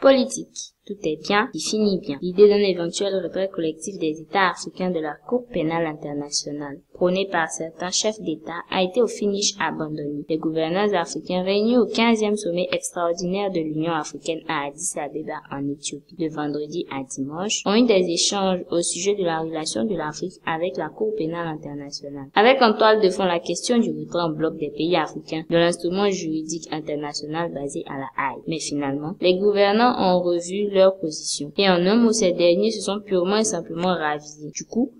Politique. Tout est bien qui finit bien. L'idée d'un éventuel retrait collectif des États africains de la Cour pénale internationale, prônée par certains chefs d'État, a été au finish abandonnée. Les gouverneurs africains réunis au 15e sommet extraordinaire de l'Union africaine à Addis Abeba en Éthiopie, de vendredi à dimanche, ont eu des échanges au sujet de la relation de l'Afrique avec la Cour pénale internationale. Avec en toile de fond la question du retrait en bloc des pays africains de l'instrument juridique international basé à la Haye. Mais finalement, les gouvernants ont revu leur position. Et en un mot, ces derniers se sont purement et simplement ravisés.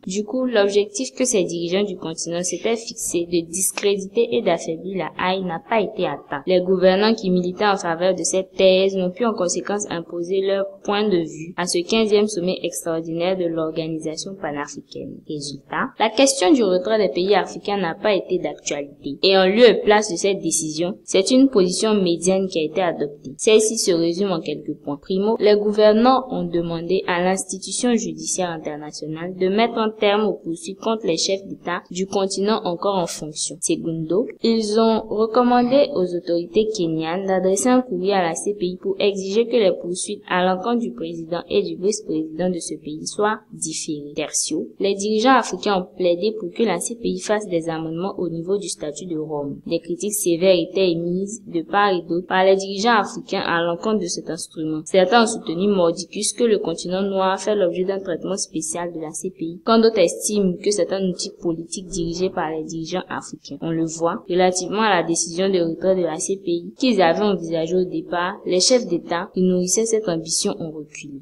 Du coup, l'objectif que ces dirigeants du continent s'étaient fixé de discréditer et d'affaiblir la Haye n'a pas été atteint. Les gouvernants qui militaient en faveur de cette thèse n'ont pu en conséquence imposer leur point de vue à ce 15e sommet extraordinaire de l'organisation panafricaine. Résultat, la question du retrait des pays africains n'a pas été d'actualité. Et en lieu et place de cette décision, c'est une position médiane qui a été adoptée. Celle-ci se résume en quelques points. Primo, les gouvernants ont demandé à l'institution judiciaire internationale de mettre un terme aux poursuites contre les chefs d'État du continent encore en fonction. Segundo, ils ont recommandé aux autorités kenyanes d'adresser un courrier à la CPI pour exiger que les poursuites à l'encontre du président et du vice-président de ce pays soient différées. Tertio, les dirigeants africains ont plaidé pour que la CPI fasse des amendements au niveau du statut de Rome. Des critiques sévères étaient émises de part et d'autre par les dirigeants africains à l'encontre de cet instrument. Certains ont soutenu mordicus que le continent noir fait l'objet d'un traitement spécial de la CPI, quand d'autres estiment que c'est un outil politique dirigé par les dirigeants africains. On le voit, relativement à la décision de retrait de la CPI qu'ils avaient envisagé au départ, les chefs d'État qui nourrissaient cette ambition ont reculé.